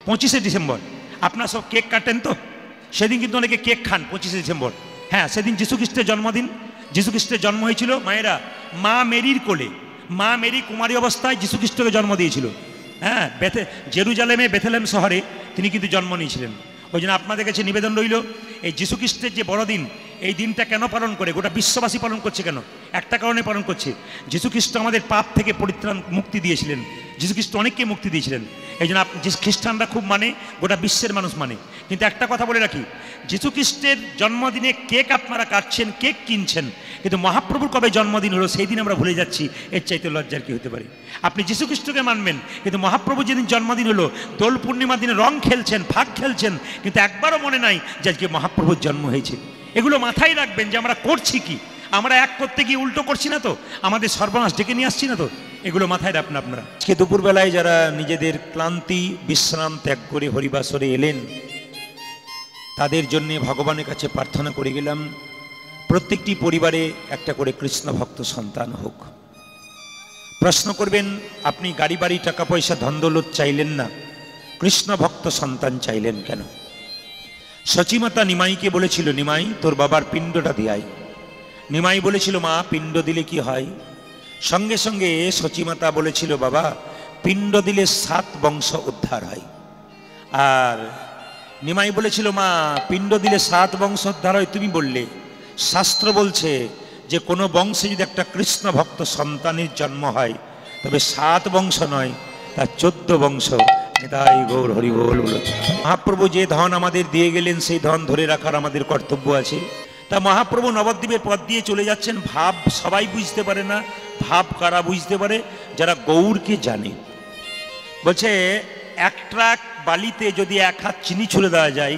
25শে December আপনারা সব cake কাটেন তো? সেদিন কিন্তু অনেকে কেক খান 25শে ডিসেম্বর। হ্যাঁ, সেদিন যীশুখ্রিস্টের জন্মদিন। যীশুখ্রিস্টের জন্ম হয়েছিল মায়েরা মা মেরির কোলে। মা মেরি কুমারী অবস্থায় যীশুখ্রিস্টকে জন্ম দিয়েছিল। হ্যাঁ, জেরুজালেমে বেথলেহেম শহরে তিনি কিন্তু জন্ম নিয়েছিলেন। ওই জন্য আপনাদের কাছে নিবেদন রইল, এই যীশুখ্রিস্টের যে বড়দিন, এই দিনটা কেন পালন করে গোটা বিশ্ববাসী পালন করছে? কেন? একটা কারণে পালন করছে, যীশুখ্রিস্ট আমাদের পাপ থেকে পরিত্রাণ মুক্তি দিয়েছিলেন। যীশুখ্রিস্ট অনেককে মুক্তি দিয়েছিলেন। এই জন্য খ্রিস্টানরা খুব মানে, গোটা বিশ্বের মানুষ মানে। কিন্তু একটা কথা বলে রাখি, যীশুখ্রিস্টের জন্মদিনে কেক আপনারা কাটছেন, কেক কিনছেন, কিন্তু মহাপ্রভুর কবে জন্মদিন হলো সেই দিন আমরা ভুলে যাচ্ছি। এর চাইতে লজ্জার কি হতে পারে? আপনি যীশুখ্রিস্টকে মানবেন, কিন্তু মহাপ্রভু যেদিন জন্মদিন হলো দোল পূর্ণিমার দিনে রং খেলছেন, ফাগ খেলছেন, কিন্তু একবারও মনে নাই যে আজকে মহাপ্রভুর জন্ম হয়েছে। এগুলো মাথায় রাখবেন যে আমরা করছি কি, আমরা এক করতে গিয়ে উল্টো করছি না তো, আমাদের সর্বনাশ ডেকে নিয়ে আসছি না তো। এগুলো মাথায় রাখবেন আপনারা। আজকে দুপুরবেলায় যারা নিজেদের ক্লান্তি বিশ্রাম ত্যাগ করে হরিবাসরে এলেন, তাদের জন্য ভগবানের কাছে প্রার্থনা করে গেলাম, প্রত্যেকটি পরিবারে একটা করে কৃষ্ণ ভক্ত সন্তান হোক। প্রশ্ন করবেন, আপনি গাড়ি বাড়ি টাকা পয়সা ধন দৌলত চাইলেন না, কৃষ্ণ ভক্ত সন্তান চাইলেন কেন? সচিমাতা নিমাইকে বলেছিল, নিমাই তোর বাবার পিণ্ডটা দিয়াই। নিমাই বলেছিল, মা পিণ্ড দিলে কি হয়? সঙ্গে সঙ্গে সচিমাতা বলেছিল, বাবা পিণ্ড দিলে 7 বংশ উদ্ধার হয়। আর নিমাই বলেছিল, মা পিণ্ড দিলে 7 বংশ উদ্ধার হয় তুমি বললে, শাস্ত্র বলছে যে কোনো বংশে যদি একটা কৃষ্ণ ভক্ত সন্তানের জন্ম হয় তবে 7 বংশ নয়, তার 14 বংশ। নিতাই গৌর হরি বল বলো। মহাপ্রভু যে ধন আমাদের দিয়ে গেলেন সেই ধন ধরে রাখার আমাদের কর্তব্য আছে। তা মহাপ্রভু নবদ্বীপের পথ দিয়ে চলে যাচ্ছেন, ভাব সবাই বুঝতে পারে না। ভাব কারা বুঝতে পারে? যারা গৌরকে জানে। বলছে এক ট্রাক বালিতে যদি 1 হাত চিনি ছুঁড়ে দেওয়া যায়,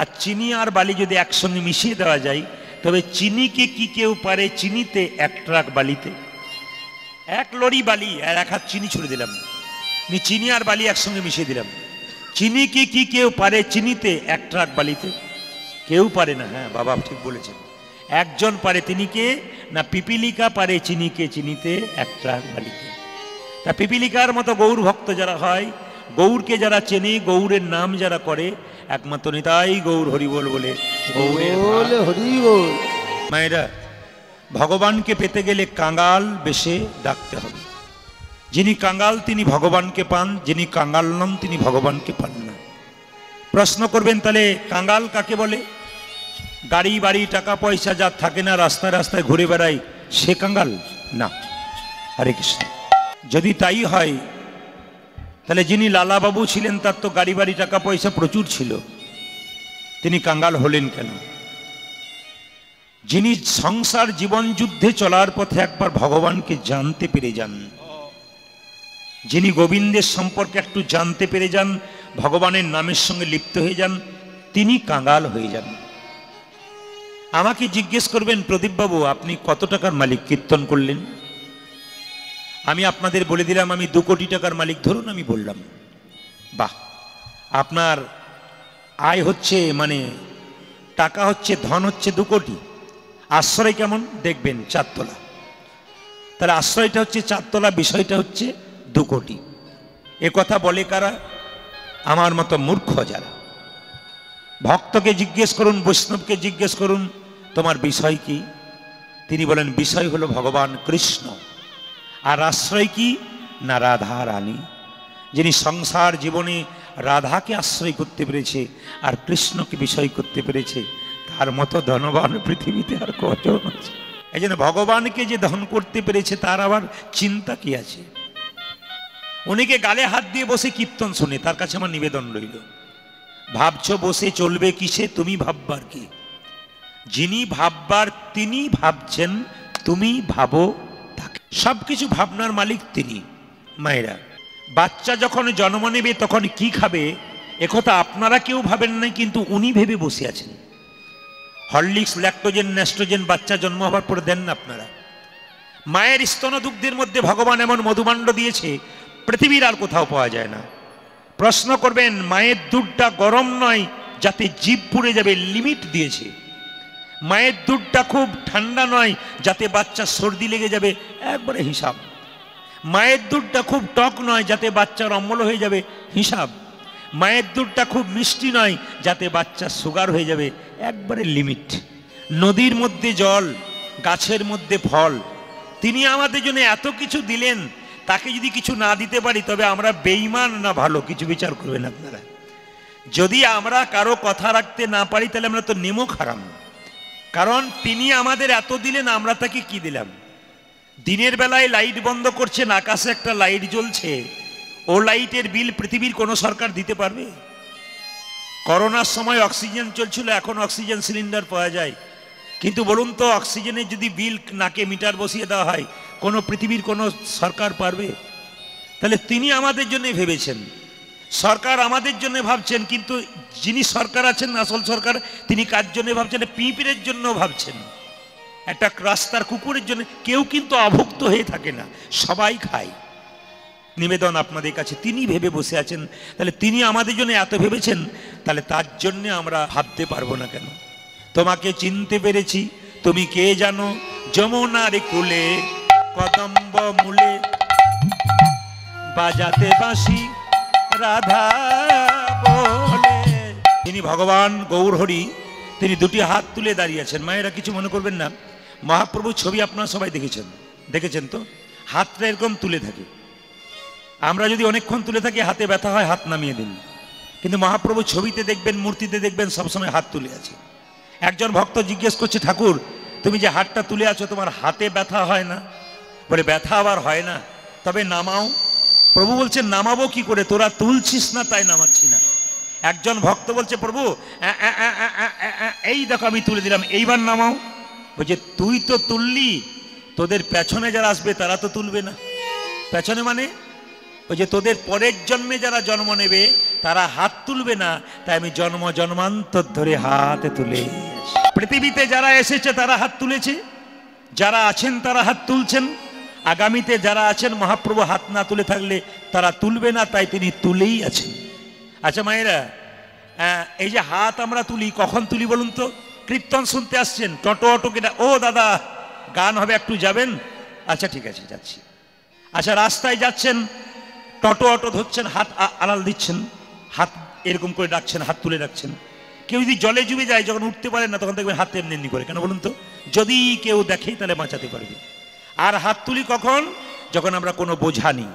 আর চিনি আর বালি যদি একসঙ্গে মিশিয়ে দেওয়া যায়, তবে চিনিকে কি কেউ পারে চিনিতে 1 ট্রাক বালিতে? 1 লরি বালি আর 1 হাত চিনি ছুঁড়ে দিলাম, চিনি আর বালি একসঙ্গে মিশিয়ে দিলাম, চিনিকে কি কেউ পারে চিনিতে 1 ট্রাক বালিতে? কেউ পারে না। হ্যাঁ বাবা ঠিক বলেছেন, একজন পারে। তিনি কে? না পিপিলিকা পারে চিনিকে চিনিতে 1 ট্রাক বালিতে। তা পিপিলিকার মতো গৌর ভক্ত যারা হয়, গৌরকে যারা চেনে, গৌরের নাম যারা করে, একমাত্র নিতাই গৌর হরিবোল বলে গৌরের হরিবোল। মায়েরা, ভগবানকে পেতে গেলে কাঙ্গাল বেশে ডাকতে হবে। যিনি কাঙ্গাল তিনি ভগবানকে পান, যিনি কাঙ্গাল নন তিনি ভগবানকে পান না। প্রশ্ন করবেন, তাহলে কাঙ্গাল কাকে বলে? গাড়ি বাড়ি টাকা পয়সা যার থাকে না, রাস্তায় রাস্তায় ঘুরে বেড়ায়, সে কাঙ্গাল না। হরে কৃষ্ণ। যদি তাই হয় তাহলে যিনি লালাবাবু ছিলেন তার তো গাড়ি বাড়ি টাকা পয়সা প্রচুর ছিল, তিনি কাঙ্গাল হলেন কেন? যিনি সংসার জীবন যুদ্ধে চলার পথে একবার ভগবানকে জানতে পেরে যান, যিনি গোবিন্দের সম্পর্কে একটু জানতে পেরে যান, ভগবানের নামের সঙ্গে লিপ্ত হয়ে যান, তিনি কাঙ্গাল হয়ে যান। আমাকে জিজ্ঞেস করবেন, প্রদীপবাবু আপনি কত টাকার মালিক কীর্তন করলেন? আমি আপনাদের বলে দিলাম আমি 2 কোটি টাকার মালিক। ধরুন আমি বললাম, বাহ, আপনার আয় হচ্ছে মানে টাকা হচ্ছে, ধন হচ্ছে 2 কোটি, আশ্রয় কেমন দেখবেন 4 তলা। তাহলে আশ্রয়টা হচ্ছে 4 তলা, বিষয়টা হচ্ছে 2 কোটি। এ কথা বলে কারা? আমার মতো মূর্খ যারা। ভক্তকে জিজ্ঞেস করুন, বৈষ্ণবকে জিজ্ঞেস করুন, তোমার বিষয় কি? তিনি বলেন বিষয় হলো ভগবান কৃষ্ণ। আর আশ্রয় কি? না রাধা রানী। যিনি সংসার জীবনে রাধাকে আশ্রয় করতে পেরেছে আর কৃষ্ণকে বিষয় করতে পেরেছে, তার মতো ধনবান পৃথিবীতে আর কজন আছে? এই জন্য ভগবানকে যে ধন করতে পেরেছে তার আবার চিন্তা কি আছে? উনিকে গালে হাত দিয়ে বসে কীর্তন শুনে, তার কাছে আমার নিবেদন রইল, ভাবছো বসে চলবে কিসে, তুমি ভাববার কি? যিনি ভাববার তিনি ভাবছেন, তুমি ভাবো তাকে। সবকিছু ভাবনার মালিক তিনি। মায়েরা, বাচ্চা যখন জন্ম নেবে তখন কি খাবে একথা আপনারা কেউ ভাবেন নাই, কিন্তু উনি ভেবে বসে আছেন। হরলিক্স, ল্যাকটোজেন, ন্যাস্ট্রোজেন বাচ্চা জন্ম হওয়ার পরে দেন না আপনারা। মায়ের স্তনদুগ্ধের মধ্যে ভগবান এমন মধুমাণ্ড দিয়েছে পৃথিবীর আর কোথাও পাওয়া যায় না। প্রশ্ন করবেন, মায়ের দুধটা গরম নয় যাতে জিভ পুড়ে যাবে, লিমিট দিয়েছে। মায়ের দুধটা খুব ঠান্ডা নয় যাতে বাচ্চার সর্দি লেগে যাবে, একবারে হিসাব। মায়ের দুধটা খুব টক নয় যাতে বাচ্চার অম্ল হয়ে যাবে, হিসাব। মায়ের দুধটা খুব মিষ্টি নয় যাতে বাচ্চার সুগার হয়ে যাবে, একবারে লিমিট। নদীর মধ্যে জল, গাছের মধ্যে ফল, তিনি আমাদের জন্য এত কিছু দিলেন, তাকে যদি কিছু না দিতে পারি তবে আমরা বেঈমান না ভালো, কিছু বিচার করবেন আপনারা। যদি আমরা কারো কথা রাখতে না পারি তাহলে আমরা তো নেমক হারাম। কারণ তিনি আমাদের এত দিলেন, আমরা তাকে কি দিলাম? দিনের বেলায় লাইট বন্ধ করছেন, আকাশে একটা লাইট জ্বলছে, ও লাইটের বিল পৃথিবীর কোনো সরকার দিতে পারবে? করোনার সময় অক্সিজেন চলছিল, এখন অক্সিজেন সিলিন্ডার পাওয়া যায়, কিন্তু বলুন তো অক্সিজেনের যদি বিল নাকে মিটার বসিয়ে দেওয়া হয়, কোনো পৃথিবীর কোনো সরকার পারবে? তাহলে তিনি আমাদের জন্য ভেবেছেন, সরকার আমাদের জন্য ভাবছেন, কিন্তু যিনি সরকার আছেন আসল সরকার, তিনি কার জন্য ভাবছেন? পিঁপড়ের জন্য ভাবছেন, একটা রাস্তার কুকুরের জন্য। কেউ কিন্তু অভুক্ত হয়ে থাকে না, সবাই খায়। নিবেদন আপনাদের কাছে, তিনি ভেবে বসে আছেন, তাহলে তিনি আমাদের জন্য এত ভেবেছেন, তাহলে তার জন্য আমরা ভাবতে পারবো না কেন? তোমাকে চিনতে পেরেছি, তুমি কে জানো? যমুনার কুলে কদম্ব মূলে বাজাতে বাঁশি রাধা বলে। তিনি ভগবান গৌরহরি, তিনি দুটি হাত তুলে দাঁড়িয়ে আছেন। মায়েরা কিছু মনে করবেন না, মহাপ্রভুর ছবি আপনারা সবাই দেখেছেন তো, হাতটা এরকম তুলে থাকে। আমরা যদি অনেকক্ষণ তুলে থাকি হাতে ব্যথা হয়, হাত নামিয়ে দিন। কিন্তু মহাপ্রভু ছবিতে দেখবেন, মূর্তিতে দেখবেন সবসময় হাত তুলে আছে। একজন ভক্ত জিজ্ঞেস করছে, ঠাকুর তুমি যে হাতটা তুলে আছো তোমার হাতে ব্যথা হয় না? বলে ব্যথা আবার হয় না, তবে নামাও। প্রভু বলছেন নামাবো কি করে, তোরা তুলছিস না তাই নামাচ্ছি না। একজন ভক্ত বলছে, প্রভু এই দেখো আমি তুলে দিলাম, এইবার নামাও। বলছে তুই তো তুললি, তোদের পেছনে যারা আসবে তারা তো তুলবে না। পেছনে মানে ওই যে তোদের পরের জন্মে যারা জন্ম নেবে তারা হাত তুলবে না, তাই আমি জন্ম জন্মান্তর ধরে হাত তুলে। পৃথিবীতে যারা এসেছে তারা হাত তুলেছে, যারা আছেন তারা হাত তুলছেন, আগামীতে যারা আছেন মহাপ্রভু হাত না তুলে থাকলে তারা তুলবে না, তাই তিনি তুলেই আছেন। আচ্ছা মায়েরা, এই যে হাত আমরা তুলি, কখন তুলি বলুন তো? কীর্তন শুনতে আসছেন, টোটো অটো কেটা, ও দাদা গান হবে একটু যাবেন? আচ্ছা ঠিক আছে যাচ্ছি। আচ্ছা রাস্তায় যাচ্ছেন, টোটো অটো ধরছেন, হাত আড়াল দিচ্ছেন, হাত এরকম করে ডাকছেন, হাত তুলে ডাকছেন। কেউ যদি জলে ডুবে যায়, যখন উঠতে পারেন না তখন দেখবেন হাত এমনি এমনি করে, কেন বলুন তো? যদি কেউ দেখে তাহলে বাঁচাতে পারবে। আর হাত তুলি কখন? যখন আমরা কোনো বোঝা নিই।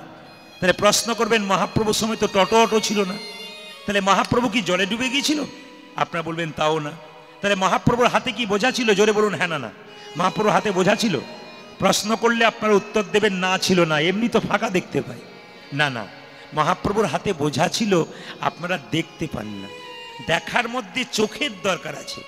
তাহলে প্রশ্ন করবেন, মহাপ্রভুর সময় তো টোটো অটো ছিল না, তাহলে মহাপ্রভু কি জলে ডুবে গিয়েছিল? আপনারা বলবেন তাও না। তাহলে মহাপ্রভুর হাতে কি বোঝা ছিল? জোরে বলুন হ্যাঁ না না। মহাপ্রভুর হাতে বোঝা ছিল? প্রশ্ন করলে আপনারা উত্তর দেবেন না, ছিল না, এমনি তো ফাঁকা দেখতে পাই। না না, মহাপ্রভুর হাতে বোঝা ছিল, আপনারা দেখতে পান না। দেখার মধ্যে চোখের দরকার আছে,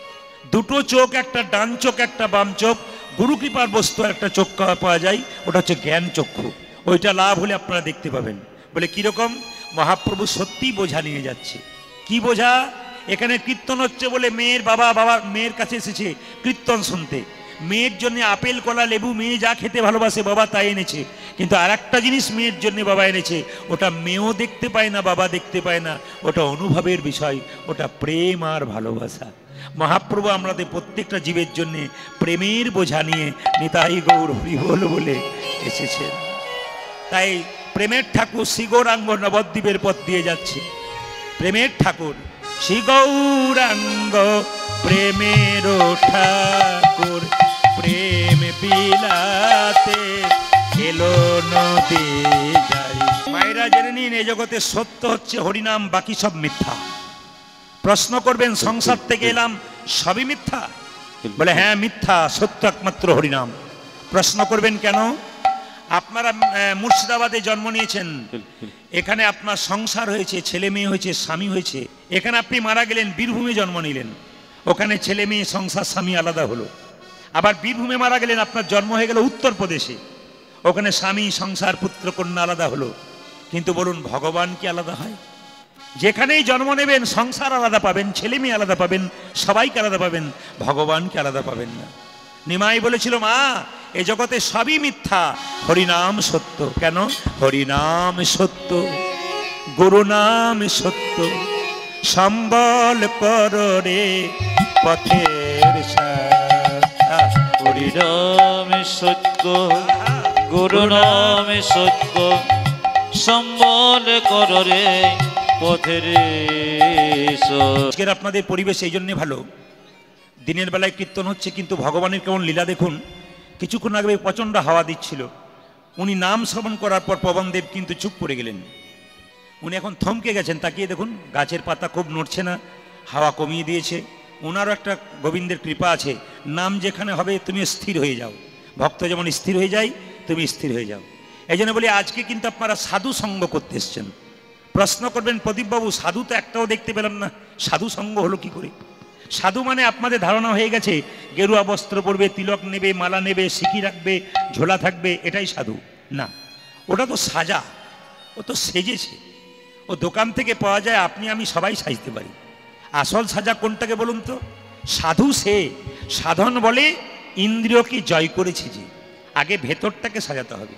দুটো চোখ, একটা ডান চোখ একটা বাম চোখ। গুরু কৃপার বস্তু একটা চোখ পাওয়া যায়, ওটা হচ্ছে জ্ঞান চক্ষু, ওইটা লাভ হলে আপনারা দেখতে পাবেন। বলে কিরকম? মহাপ্রভু সত্যিই বোঝা নিয়ে যাচ্ছে। কি বোঝা? এখানে কীর্তন হচ্ছে বলে মেয়ের বাবা মেয়ের কাছে এসেছে কীর্তন শুনতে। মেয়ের জন্য আপেল কলা লেবু, মেয়ে যা খেতে ভালোবাসে বাবা তাই এনেছে। কিন্তু আর একটা জিনিস মেয়ের জন্য বাবা এনেছে, ওটা মেয়েও দেখতে পায় না, বাবা দেখতে পায় না, ওটা অনুভবের বিষয়, ওটা প্রেম আর ভালোবাসা। মহাপ্রভু আমাদের প্রত্যেকটা জীবের জন্য প্রেমের বোঝা নিয়ে নিতাই গৌর হরি বল বলে এসেছেন। তাই প্রেমের ঠাকুর শ্রী গৌরাঙ্গ নবদ্বীপের পথ দিয়ে যাচ্ছে। প্রেমের ঠাকুর শ্রী গৌরাঙ্গ প্রেমের ঠাকুর, প্রেম বিলাতে এলো নদী যাই। মায়েরা জেনে নিন, এই জগতে সত্য হচ্ছে হরিনাম, বাকি সব মিথ্যা। প্রশ্ন করবেন, সংসার থেকে এলাম সবই মিথ্যা? বলে হ্যাঁ মিথ্যা, সত্য একমাত্র হরিনাম। প্রশ্ন করবেন কেন? আপনারা মুর্শিদাবাদে জন্ম নিয়েছেন, এখানে আপনার সংসার হয়েছে, ছেলে মেয়ে হয়েছে, স্বামী হয়েছে। এখানে আপনি মারা গেলেন, বীরভূমে জন্ম নিলেন, ওখানে ছেলে মেয়ে সংসার স্বামী আলাদা হলো। আবার বীরভূমে মারা গেলেন, আপনার জন্ম হয়ে গেল উত্তরপ্রদেশে, ওখানে স্বামী সংসার পুত্র কন্যা আলাদা হলো। কিন্তু বলুন ভগবান কি আলাদা হয়? যেখানেই জন্ম নেবেন সংসার আলাদা পাবেন, ছেলে মেয়ে আলাদা পাবেন, সবাইকে আলাদা পাবেন, ভগবানকে আলাদা পাবেন না। নিমাই বলেছিল, মা এ জগতে সবই মিথ্যা, হরিনাম সত্য। কেন? হরিনাম সত্য, গুরু নাম সত্য, সম্বল কর রে পথের সাথা। হরিনাম সত্য, গুরু নাম সত্য, সম্বল কর রে পথের আজকের আপনাদের পরিবেশ এই জন্যে ভালো, দিনের বেলায় কীর্তন হচ্ছে কিন্তু ভগবানের কেমন লীলা দেখুন। কিছুক্ষণ আগে প্রচণ্ড হাওয়া দিচ্ছিল, উনি নাম শ্রবণ করার পর পবনদেব কিন্তু চুপ করে গেলেন। উনি এখন থমকে গেছেন, তাকিয়ে দেখুন গাছের পাতা খুব নড়ছে না, হাওয়া কমিয়ে দিয়েছে। ওনারও একটা গোবিন্দের কৃপা আছে, নাম যেখানে হবে তুমি স্থির হয়ে যাও। ভক্ত যেমন স্থির হয়ে যায়, তুমি স্থির হয়ে যাও। এই জন্য বলি আজকে কিন্তু আপনারা সাধু সঙ্গ করতে এসছেন। প্রশ্ন করবেন প্রদীপবাবু, সাধু তো একটাও দেখতে পেলাম না, সাধু সঙ্গ হলো কি করে? সাধু মানে আপনাদের ধারণা হয়ে গেছে গেরুয়া বস্ত্র পরবে, তিলক নেবে, মালা নেবে, সিকি রাখবে, ঝোলা থাকবে, এটাই সাধু না। ওটা তো সাজা, ও তো সেজেছে। ও দোকান থেকে পাওয়া যায়, আপনি আমি সবাই সাজতে পারি। আসল সাজা কোনটাকে বলুন তো? সাধু সে সাধন বলে ইন্দ্রিয়কে জয় করেছে যে। আগে ভেতরটাকে সাজাতে হবে।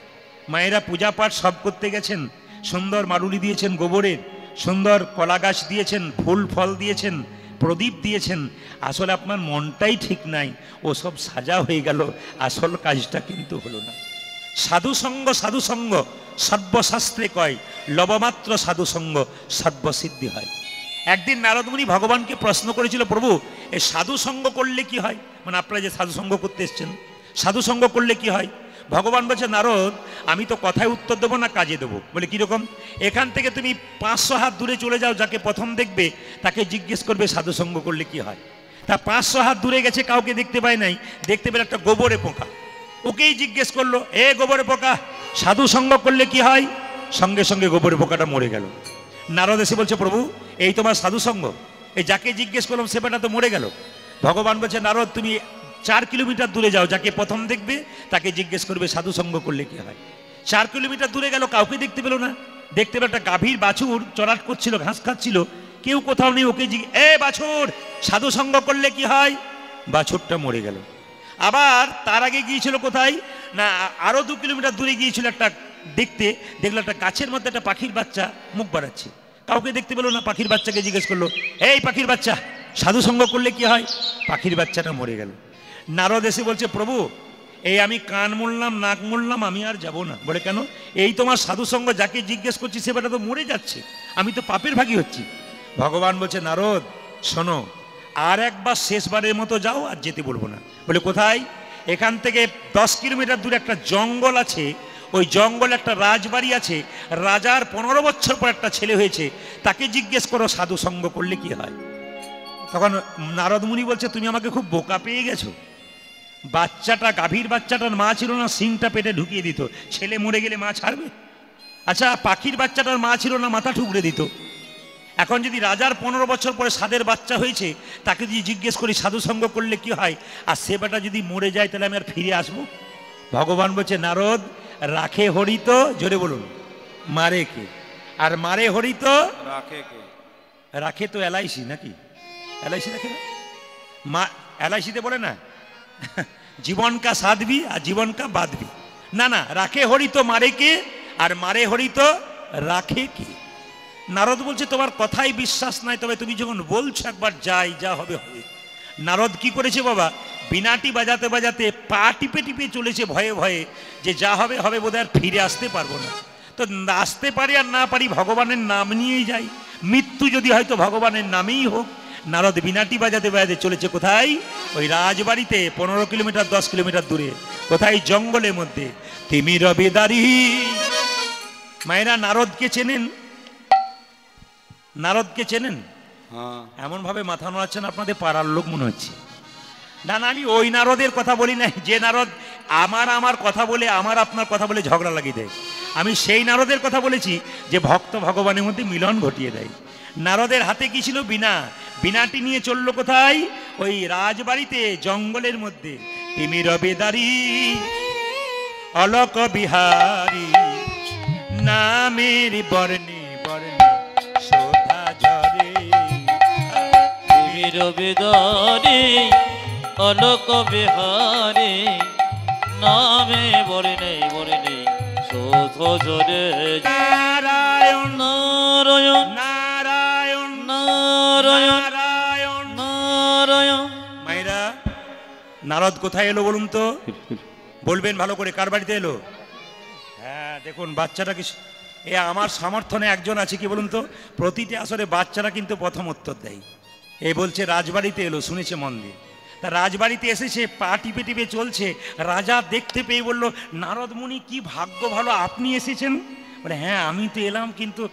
মায়েরা পূজা পাঠ সব করতে গেছেন, সুন্দর মারুলি দিয়েছেন গোবরের, সুন্দর কলা গাছ দিয়েছেন, ফুল ফল দিয়েছেন, প্রদীপ দিয়েছেন। আসলে আপনার মনটাই ঠিক নাই, ও সব সাজা হয়ে গেল, আসল কাজটা কিন্তু হলো না। সাধুসঙ্গ সাধুসঙ্গ সর্বশাস্ত্রে কয়, লবমাত্র সাধুসঙ্গ সর্বসিদ্ধি হয়। একদিন নারদমুনি ভগবানকে প্রশ্ন করেছিল, প্রভু এই সাধুসঙ্গ করলে কি হয়? মানে আপনারা যে সাধুসঙ্গ করতে এসছেন, সাধুসঙ্গ করলে কি হয়? ভগবান বলছে, নারদ আমি তো কথায় উত্তর দেবো না, কাজে দেবো। বলে কীরকম? এখান থেকে তুমি 500 হাত দূরে চলে যাও, যাকে প্রথম দেখবে তাকে জিজ্ঞেস করবে সাধুসঙ্গ করলে কি হয়। তা 500 হাত দূরে গেছে, কাউকে দেখতে পায় নাই, দেখতে পেলে একটা গোবরে পোকা, ওকেই জিজ্ঞেস করলো, এ গোবরে পোকা সাধুসঙ্গ করলে কি হয়? সঙ্গে সঙ্গে গোবরে পোকাটা মরে গেল। নারদ এসে বলছে, প্রভু এই তোমার সাধুসঙ্গ? এই যাকে জিজ্ঞেস করলাম সে বেটা তো মরে গেল। ভগবান বলছে, নারদ তুমি 4 কিলোমিটার দূরে যাও, যাকে প্রথম দেখবে তাকে জিজ্ঞেস করবে সাধুসঙ্গ করলে কি হয়। 4 কিলোমিটার দূরে গেল, কাউকে দেখতে পেল না। দেখতে পেল একটা গাভীর বাছুর চড়াট করছিল, ঘাস খাচ্ছিল, কেউ কোথাও নেই। ওকে এ বাছুর সাধুসঙ্গ করলে কি হয়? বাছুরটা মরে গেল। আবার তার আগে গিয়েছিল কোথায় না, আরো 2 কিলোমিটার দূরে গিয়েছিল একটা দেখতে, দেখলো একটা গাছের মধ্যে একটা পাখির বাচ্চা মুখ বাড়াচ্ছে, কাউকে দেখতে পেল না। পাখির বাচ্চাকে জিজ্ঞেস করলো, এই পাখির বাচ্চা সাধুসঙ্গ করলে কি হয়? পাখির বাচ্চাটা মরে গেল। নারদ এসে বলছে, প্রভু এই আমি কান মুড়লাম, নাক মুড়লাম, আমি আর যাব না। বলে কেন? এই তোমার সাধুসঙ্গ, যাকে জিজ্ঞেস করছি সে বেটা তো মরে যাচ্ছে, আমি তো পাপের ভাগী হচ্ছি। ভগবান বলছে, নারদ শোনো, আর একবার শেষবারের মতো যাও, আর যেতে বলবো না। বলে কোথায়? এখান থেকে 10 কিলোমিটার দূরে একটা জঙ্গল আছে, ওই জঙ্গলে একটা রাজবাড়ি আছে, রাজার 15 বছর পর একটা ছেলে হয়েছে, তাকে জিজ্ঞেস করো সাধুসঙ্গ করলে কি হয়। তখন নারদ মুনি বলছে, তুমি আমাকে খুব বোকা পেয়ে গেছো। বাচ্চাটা, গাভীর বাচ্চাটার মা ছিল না, সিংটা পেটে ঢুকিয়ে দিত, ছেলে মরে গেলে মা ছাড়বে? আচ্ছা পাখির বাচ্চাটার মা ছিল না, মাথা ঠুকরে দিত। এখন যদি রাজার 15 বছর পরে সাধের বাচ্চা হয়েছে, তাকে যদি জিজ্ঞেস করি সাধুসঙ্গ করলে কি হয়, আর সে বেটা যদি মরে যায়, তাহলে আমি আর ফিরে আসবো? ভগবান বলছে, নারদ রাখে হরিত, জোরে বলুন, মারে কে? আর মারে হরিত রাখে কে? রাখে তো এলআইসি নাকি? এলআইসি রাখে না? মা এলআইসিতে বলে না জীবন কা সাধবি আর জীবন কা বাঁধবি। না না, রাখে হরিত মারে কে, আর মারে হরিত রাখে কে? নারদ বলছে, তোমার কথাই বিশ্বাস নাই, তবে তুমি যখন বলছো একবার যাই, যা হবে হবে। নারদ কি করেছে বাবা, বিনাটি বাজাতে বাজাতে পা টিপে টিপে চলেছে ভয়ে ভয়ে, যে যা হবে হবে, বোধহয় আর ফিরে আসতে পারবো না। তো আসতে পারি আর না পারি, ভগবানের নাম নিয়েই যাই। মৃত্যু যদি হয়তো ভগবানের নামেই হোক। নারদ বিনাটি বাজাতে বাজাতে চলেছে কোথায়? ওই রাজবাড়িতে 15 কিলোমিটার 10 কিলোমিটার দূরে, কোথায়? জঙ্গলের মধ্যে। তিমি রবিদারি। মায়েরা নারদকে চেনেন? নারদকে চেনেন? এমন ভাবে মাথা নোড়াচ্ছেন, আপনাদের পাড়ার লোক মনে হচ্ছে। না না, আমি ওই নারদের কথা বলি না, যে নারদ আমার কথা বলে, আমার আপনার কথা বলে ঝগড়া লাগিয়ে দেয়। আমি সেই নারদের কথা বলেছি যে ভক্ত ভগবানের মধ্যে মিলন ঘটিয়ে দেয়। নারদের হাতে কি ছিল? বীণা। বীণাটি নিয়ে চললো কোথায়? ওই রাজবাড়িতে, জঙ্গলের মধ্যে। তিমি রবেদারি অলক বিহারী, নামের বর্ণে বর্ণে শোভা ঝরে। তিমি রবেদারি অলক বিহারী, নামে বর্ণে বর্ণে শোভা ঝরে। নারায়ণ নারায়ণ নারায়ণ নারায়ণ নারায়ণ নারায়ণ। মায়েরা নারদ কোথায় এলো বলুন তো? বলবেন ভালো করে, কার বাড়িতে এলো? হ্যাঁ দেখুন বাচ্চাটা কি এ আমার সমর্থনে একজন আছে, কি বলুন তো, প্রতিটি আসরে বাচ্চারা কিন্তু প্রথম উত্তর দেয়। এ বলছে রাজবাড়িতে এলো, শুনেছে মন দিয়ে। তা রাজবাড়িতে এসেছে, পা টিপে টিপে চলছে। রাজা দেখতে পেয়ে বলল, নারদ মুনি কি ভাগ্য ভালো, আপনি এসেছেন। বলে হ্যাঁ আমি তো এলাম, কিন্তু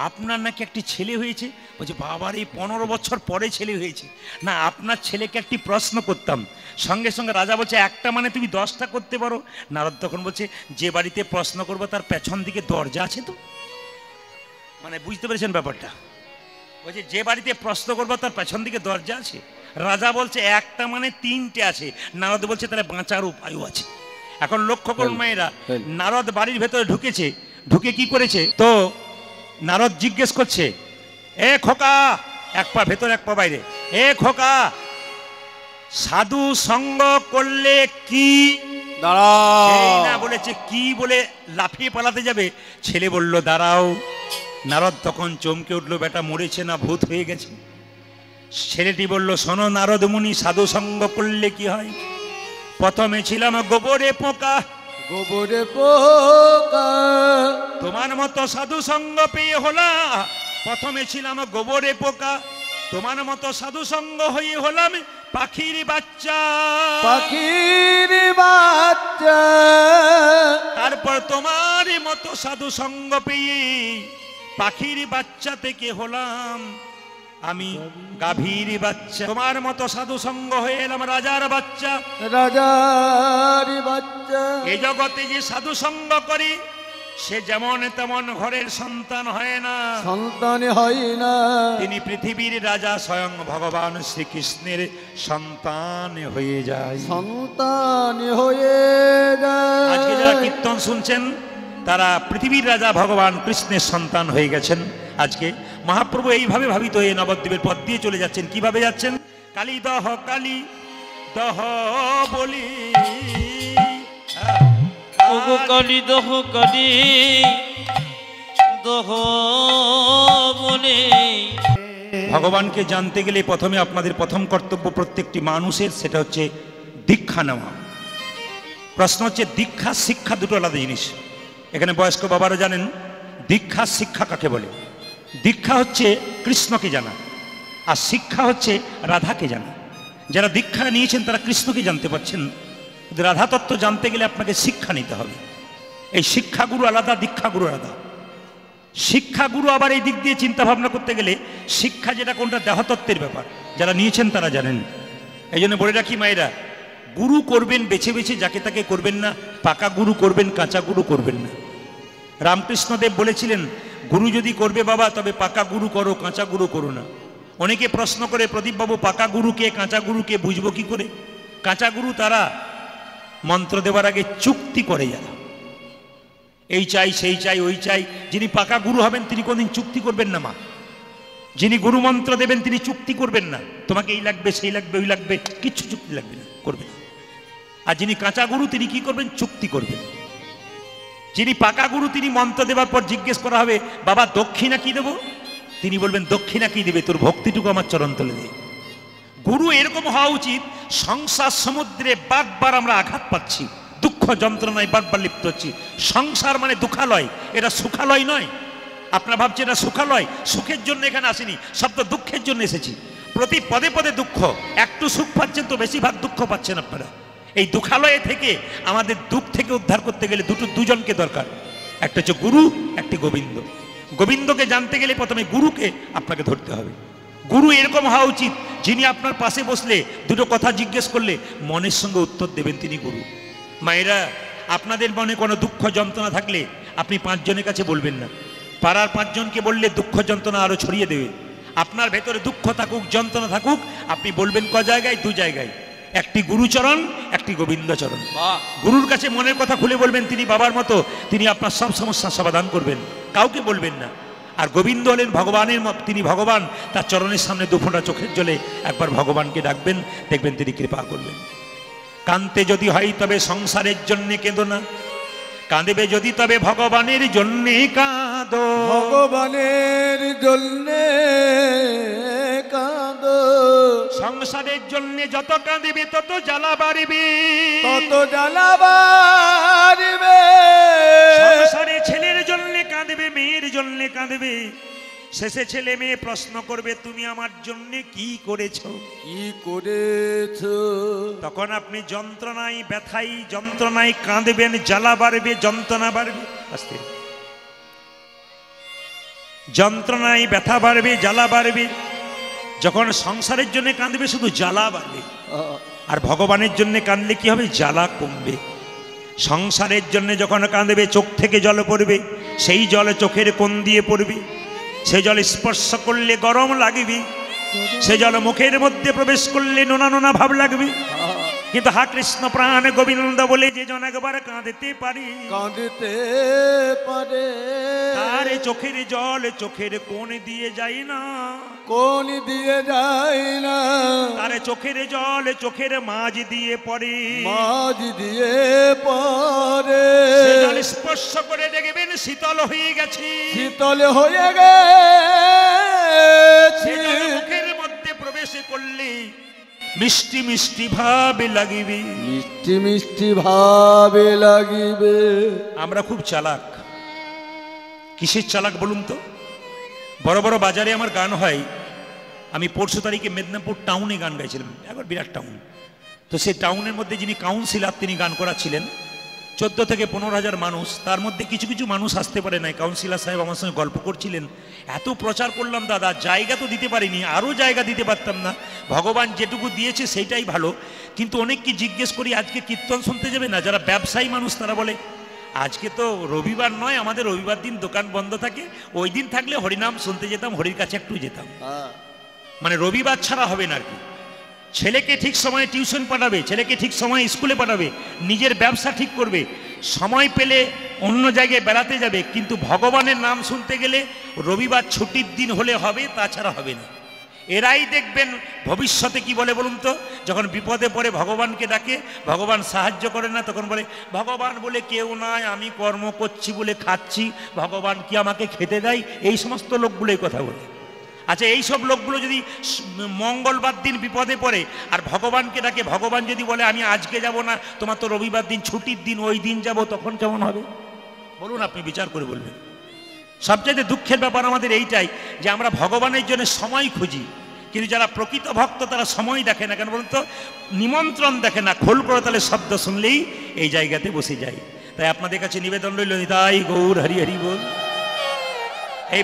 আপনার নাকি একটি ছেলে হয়েছে। বলছে বাবার এই 15 বছর পরে ছেলে হয়েছে। না আপনার ছেলেকে একটি প্রশ্ন করতাম। সঙ্গে সঙ্গে রাজা বলছে একটা মানে তুমি 10টা করতে পারো। নারদ তখন বলছে যে বাড়িতে প্রশ্ন করবো তার পেছন দিকে দরজা আছে তো। মানে বুঝতে পেরেছেন ব্যাপারটা? বলছে যে বাড়িতে প্রশ্ন করবো তার পেছন দিকে দরজা আছে। রাজা বলছে একটা মানে 3টে আছে। নারদ বলছে তাহলে বাঁচার উপায়ও আছে। এখন লক্ষ্য করুন মায়েরা, নারদ বাড়ির ভেতরে ঢুকেছে, ঢুকে কি করেছে, তো নারদ জিজ্ঞেস করছে, এ খোকা, এক পা ভেতর এক পা বাইরে, এ খোকা সাধু সঙ্গ করলে কি? দাঁড়াও। না বলেছে কি বলে লাফিয়ে পালাতে যাবে, ছেলে বলল দাঁড়াও। নারদ তখন চমকে উঠলো, বেটা মরেছে না ভূত হয়ে গেছে। ছেলেটি বলল শোনো নারদ মুনি, সাধু সঙ্গ করলে কি হয়? প্রথমে ছিলাম গোবরে পোকা, গোবরে পোকা, তোমার মতো সাধু সঙ্গ পেয়ে হলাম। প্রথমে ছিলাম গোবরে পোকা, তোমার মতো সাধু সঙ্গ হয়ে হলাম পাখির বাচ্চা। পাখির বাচ্চা, তারপর তোমার মতো সাধু সঙ্গ পেয়ে পাখির বাচ্চা থেকে হলাম আমি গাভীর বাচ্চা। তোমার মতো সাধু সঙ্গ হয়ে এলাম রাজার বাচ্চা। রাজার বাচ্চা। এই জগতে যে সাধু সঙ্গ করি সে যেমন তেমন ঘরের সন্তান হয় না, সন্তান হয় না, তিনি পৃথিবীর রাজা স্বয়ং ভগবান শ্রীকৃষ্ণের সন্তান হয়ে যায়। সন্তান হয়ে যায়। আজকে যারা কীর্তন শুনছেন তারা পৃথিবীর রাজা ভগবান কৃষ্ণের সন্তান হয়ে গেছেন। আজকে মহাপ্রভু এইভাবে ভাবিত হয়ে নবদ্বীপের পথ দিয়ে চলে যাচ্ছেন। কিভাবে যাচ্ছেন? কালী দহ কালী দহ বলি, ওগো কালী দহ কালী দহ বলে। ভগবানকে জানতে গেলে প্রথমে আপনাদের প্রথম কর্তব্য প্রত্যেকটি মানুষের, সেটা হচ্ছে দীক্ষা নেওয়া। প্রশ্ন হচ্ছে দীক্ষা শিক্ষা দুটো আলাদা জিনিস। এখানে বয়স্ক বাবারা জানেন দীক্ষা শিক্ষা কাকে বলে। দীক্ষা হচ্ছে কৃষ্ণকে জানা, আর শিক্ষা হচ্ছে রাধাকে জানা। যারা দীক্ষা নিয়েছেন তারা কৃষ্ণকে জানতে পারছেন, কিন্তু রাধা তত্ত্ব জানতে গেলে আপনাকে শিক্ষা নিতে হবে। এই শিক্ষাগুরু আলাদা, দীক্ষাগুরু আলাদা। শিক্ষাগুরু আবার এই দিক দিয়ে চিন্তা ভাবনা করতে গেলে শিক্ষা যেটা কোনটা দেহতত্ত্বের ব্যাপার, যারা নিয়েছেন তারা জানেন। এই জন্য বলে রাখি মায়েরা, গুরু করবেন বেছে বেছে, যাকে তাকে করবেন না। পাকা গুরু করবেন, কাঁচা গুরু করবেন না। রামকৃষ্ণদেব বলেছিলেন গুরু যদি করবে বাবা তবে পাকা গুরু করো, কাঁচা গুরু করো না। অনেকে প্রশ্ন করে প্রদীপবাবু পাকা গুরুকে কাঁচা গুরুকে বুঝবো কি করে? কাঁচা গুরু তারা মন্ত্র দেওয়ার আগে চুক্তি করে, যারা এই চাই সেই চাই ওই চাই। যিনি পাকা গুরু হবেন তিনি কোনদিন চুক্তি করবেন না মা। যিনি গুরু মন্ত্র দেবেন তিনি চুক্তি করবেন না, তোমাকে এই লাগবে সেই লাগবে ওই লাগবে, কিচ্ছু চুক্তি লাগবে না, করবে না। আর যিনি কাঁচা গুরু তিনি কি করবেন? চুক্তি করবেন। যিনি পাকা গুরু তিনি মন্ত্র দেওয়ার পর জিজ্ঞেস করা হবে বাবা দক্ষিণা কি দেবো, তিনি বলবেন দক্ষিণা কি দেবে, তোর ভক্তিটুকু আমার চরণ তলে দে। গুরু এরকম হওয়া উচিত, সংসার সমুদ্রে বারবার আমরা আঘাত পাচ্ছি, দুঃখ যন্ত্রণায় বারবার লিপ্ত হচ্ছি। সংসার মানে দুঃখালয়, এটা সুখালয় নয়। আপনারা ভাবছেন এটা সুখালয়, সুখের জন্য এখানে আসেনি, সব তো দুঃখের জন্য এসেছি। প্রতি পদে পদে দুঃখ, একটু সুখ পাচ্ছেন তো বেশিরভাগ দুঃখ পাচ্ছেন আপনারা। এই দুঃখালয়ে থেকে আমাদের দুঃখ থেকে উদ্ধার করতে গেলে দুজনকে দরকার, একটা হচ্ছে গুরু, একটি গোবিন্দ। গোবিন্দকে জানতে গেলে প্রথমে গুরুকে আপনাকে ধরতে হবে। গুরু এরকম হওয়া উচিত যিনি আপনার পাশে বসলে দুটো কথা জিজ্ঞেস করলে মনের সঙ্গে উত্তর দেবেন, তিনি গুরু। মায়েরা, আপনাদের মনে কোনো দুঃখ যন্ত্রণা থাকলে আপনি 5 জনের কাছে বলবেন না, পাড়ার 5 জনকে বললে দুঃখ যন্ত্রণা আরো ছড়িয়ে দেবে। আপনার ভেতরে দুঃখ থাকুক যন্ত্রণা থাকুক, আপনি বলবেন ক জায়গায়? 2 জায়গায়, একটি গুরুচরণ, একটি গোবিন্দচরণ। গুরুর কাছে মনের কথা খুলে বলবেন, তিনি বাবার মতো, তিনি আপনার সব সমস্যার সমাধান করবেন, কাউকে বলবেন না। আর গোবিন্দ হলেন ভগবানের মত, তিনি ভগবান, তার চরণের সামনে 2 ফোঁটা চোখের জলে একবার ভগবানকে ডাকবেন, দেখবেন তিনি কৃপা করবেন। কাঁদতে যদি হয় তবে সংসারের জন্য কেঁদো না, কাঁদবে যদি তবে ভগবানের জন্য কাঁদো। ভগবানের জন্যে কাঁদো। সংসারের জন্য যত কাঁদিবে তত জ্বালা বাড়িবে, তত জ্বালা বাড়িবে। সংসারে ছেলের জন্য কাঁদবে, মেয়ের জন্য কাঁদবে, শেষে ছেলে মেয়ে প্রশ্ন করবে তুমি আমার জন্য কি করেছো, কি করেছো? তখন আপনি যন্ত্রণায় ব্যথাই যন্ত্রণায় কাঁদবেন, জ্বালা বাড়বে, যন্ত্রণা বাড়বে, আস্তে যন্ত্রণায় ব্যথা বাড়বে, জ্বালা বাড়বে। যখন সংসারের জন্য কাঁদবে শুধু জ্বালা বাড়বে, আর ভগবানের জন্য কাঁদলে কি হবে, জ্বালা কমবে। সংসারের জন্য যখন কাঁদবে চোখ থেকে জল পড়বে, সেই জল চোখের কোণ দিয়ে পড়বে, সে জল স্পর্শ করলে গরম লাগবে, সে জল মুখের মধ্যে প্রবেশ করলে নোনা নোনা ভাব লাগবে। কিন্তু হা কৃষ্ণ প্রাণ গোবিন্দ বলে যে জন একবার কাঁদতে পারে, কাঁদতে পারে, তার চোখের জল চোখের কোণ দিয়ে যায় না, কোন দিয়ে যায় না, তার চোখের জল চোখের মাঝ দিয়ে পড়ে, মাঝ দিয়ে পড়ে। সে জল স্পর্শ করে দেখবেন শীতল হয়ে গেছে, শীতল হয়ে গেছে, সে জল মুখের মধ্যে প্রবেশ করলে মিষ্টি মিষ্টি ভাবে লাগিবে, মিষ্টি মিষ্টি ভাবে লাগিবে। আমরা খুব চালাক। কিসের চালাক বলুন তো? বড় বড় বাজারে আমার গান হয়, আমি 25 তারিখে মেদিনীপুর টাউনে গান গাইছিলাম, একবার বিরাট টাউন। তো সেই টাউনের মধ্যে যিনি কাউন্সিলর তিনি গান করাচ্ছিলেন, 14 থেকে 15,000 মানুষ, তার মধ্যে কিছু কিছু মানুষ আসতে পারে নাই। কাউন্সিলর সাহেব আমার সঙ্গে গল্প করছিলেন, এত প্রচার করলাম দাদা, জায়গা তো দিতে পারিনি, আরও জায়গা দিতে পারতাম না, ভগবান যেটুকু দিয়েছে সেইটাই ভালো। কিন্তু অনেককে জিজ্ঞেস করি আজকে কীর্তন শুনতে যাবে না, যারা ব্যবসায়ী মানুষ তারা বলে আজকে তো রবিবার নয়, আমাদের রবিবার দিন দোকান বন্ধ থাকে, ওই দিন থাকলে হরিনাম শুনতে যেতাম, হরির কাছে একটু যেতাম। মানে রবিবার ছাড়া হবে না আর কি। ছেলেকে ঠিক সময়ে টিউশন পাঠাবে, ছেলেকে ঠিক সময়ে স্কুলে পাঠাবে, নিজের ব্যবসা ঠিক করবে, সময় পেলে অন্য জায়গায় বেড়াতে যাবে, কিন্তু ভগবানের নাম শুনতে গেলে রবিবার ছুটির দিন হলে হবে, তাছাড়া হবে না। এরাই দেখবেন ভবিষ্যতে কি বলে বলুন তো, যখন বিপদে পড়ে ভগবানকে ডাকে, ভগবান সাহায্য করে না, তখন বলে ভগবান বলে কেউ নাই, আমি কর্ম করছি বলে খাচ্ছি, ভগবান কি আমাকে খেতে দেয়? এই সমস্ত লোকগুলোই কথা বলে। আচ্ছা, এই সব লোকগুলো যদি মঙ্গলবার দিন বিপদে পড়ে আর ভগবানকে ডাকে, ভগবান যদি বলে আমি আজকে যাব না, তোমার তো রবিবার দিন ছুটির দিন, ওই দিন যাব, তখন কেমন হবে বলুন? আপনি বিচার করে বলবেন। সবচাইতে দুঃখের ব্যাপার আমাদের এইটাই যে আমরা ভগবানের জন্য সময় খুঁজি, কিন্তু যারা প্রকৃত ভক্ত তারা সময় দেখে না। কেন বলুন তো? নিমন্ত্রণ দেখে না, খোল করে তাহলে শব্দ শুনলেই এই জায়গাতে বসে যায়। তাই আপনাদের কাছে নিবেদন রইল, তাই গৌর হরি হরি বল। এই